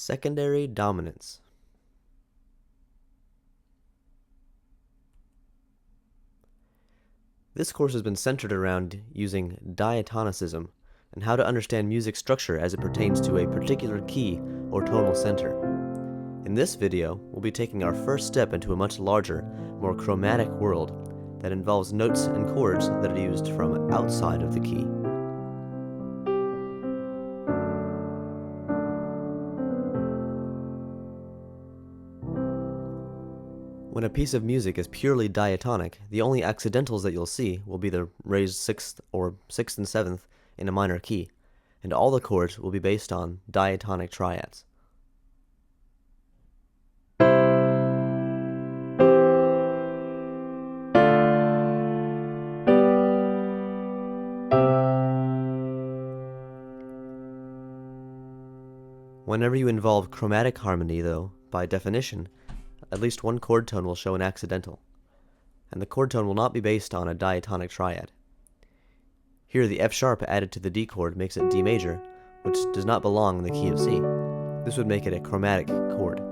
Secondary dominance. This course has been centered around using diatonicism and how to understand music structure as it pertains to a particular key or tonal center. In this video, we'll be taking our first step into a much larger, more chromatic world that involves notes and chords that are used from outside of the key. When a piece of music is purely diatonic, the only accidentals that you'll see will be the raised sixth or sixth and seventh in a minor key, and all the chords will be based on diatonic triads. Whenever you involve chromatic harmony, though, by definition, at least one chord tone will show an accidental, and the chord tone will not be based on a diatonic triad. Here the F sharp added to the D chord makes it D major, which does not belong in the key of C. This would make it a chromatic chord.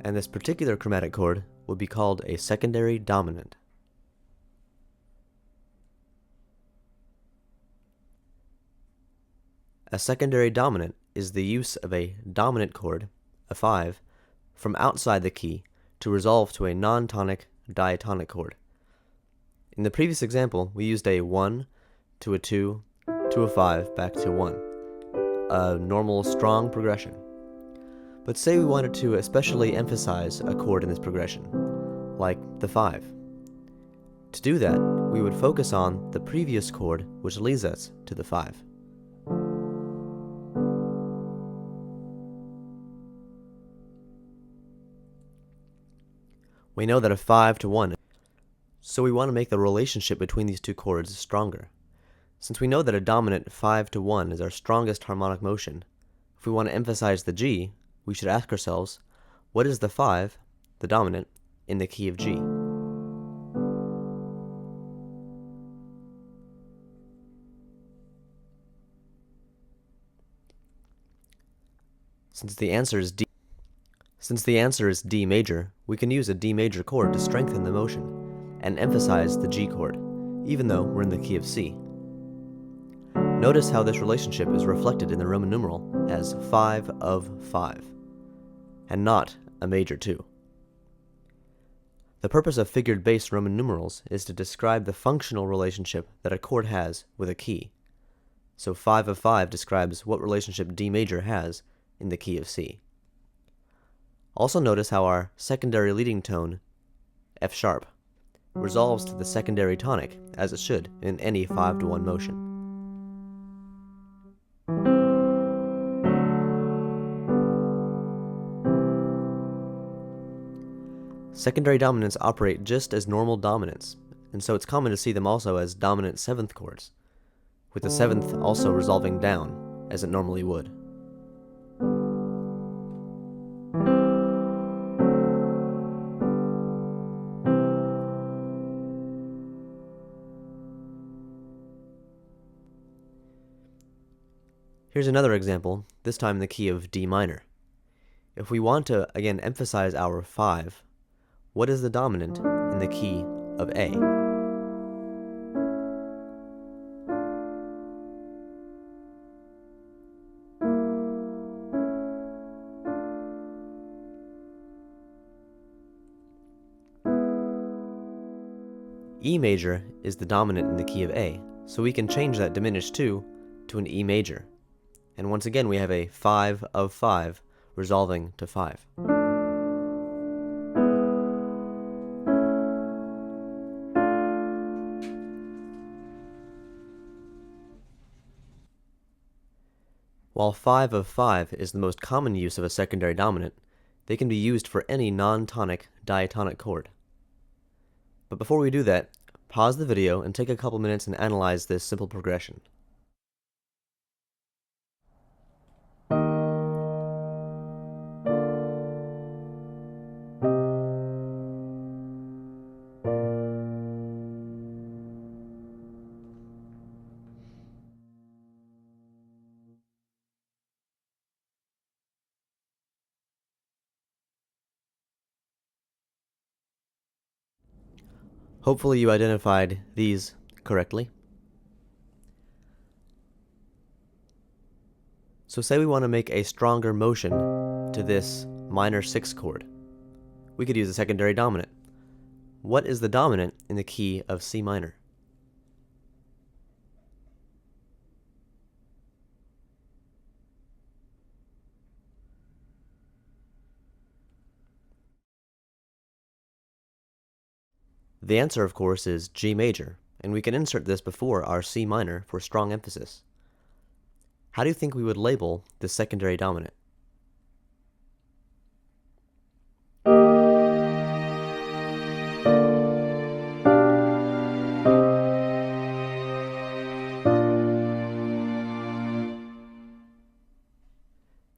And this particular chromatic chord would be called a secondary dominant. A secondary dominant is the use of a dominant chord, a 5, from outside the key to resolve to a non-tonic diatonic chord. In the previous example, we used a 1 to a 2 to a 5 back to 1, a normal strong progression. But say we wanted to especially emphasize a chord in this progression, like the 5. To do that, we would focus on the previous chord which leads us to the 5. We know that a 5 to 1, so we want to make the relationship between these two chords stronger. Since we know that a dominant 5 to 1 is our strongest harmonic motion, if we want to emphasize the G, we should ask ourselves, what is the 5, the dominant, in the key of G? Since the answer is D major, we can use a D major chord to strengthen the motion and emphasize the G chord, even though we're in the key of C. Notice how this relationship is reflected in the Roman numeral as 5 of 5, and not a major 2. The purpose of figured bass Roman numerals is to describe the functional relationship that a chord has with a key. So 5 of 5 describes what relationship D major has in the key of C. Also notice how our secondary leading tone, F sharp, resolves to the secondary tonic, as it should in any 5 to 1 motion. Secondary dominants operate just as normal dominants, and so it's common to see them also as dominant 7th chords, with the 7th also resolving down, as it normally would. Here's another example, this time in the key of D minor. If we want to again emphasize our 5, what is the dominant in the key of A? E major is the dominant in the key of A, so we can change that diminished 2 to an E major. And once again we have a 5 of 5 resolving to 5. While 5 of 5 is the most common use of a secondary dominant, they can be used for any non-tonic diatonic chord. But before we do that, pause the video and take a couple minutes and analyze this simple progression. Hopefully you identified these correctly. So say we want to make a stronger motion to this minor 6 chord. We could use a secondary dominant. What is the dominant in the key of C minor? The answer, of course, is G major, and we can insert this before our C minor for strong emphasis. How do you think we would label the secondary dominant?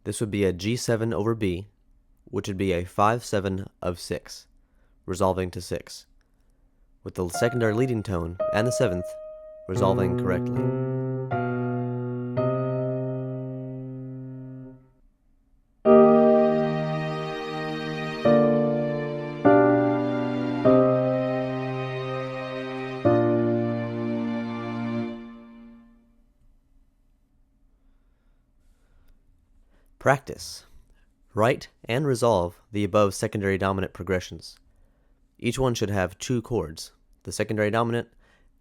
This would be a G7 over B, which would be a 5/7 of 6, resolving to 6, with the secondary leading tone and the 7th resolving correctly. Practice. Write and resolve the above secondary dominant progressions. Each one should have 2 chords, the secondary dominant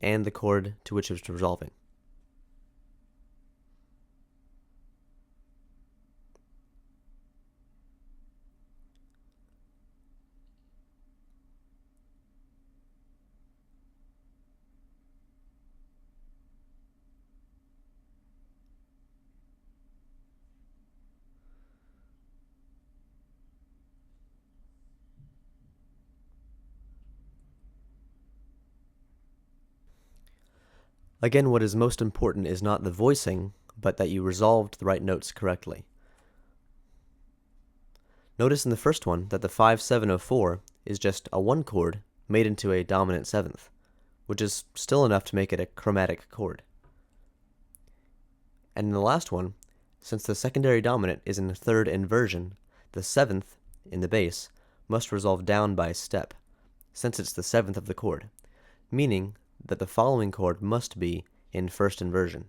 and the chord to which it's resolving. Again, what is most important is not the voicing, but that you resolved the right notes correctly. Notice in the first one that the 5/7 of 4 is just a 1 chord made into a dominant 7th, which is still enough to make it a chromatic chord. And in the last one, since the secondary dominant is in the 3rd inversion, the 7th in the bass must resolve down by a step, since it's the 7th of the chord, meaning that the following chord must be in 1st inversion.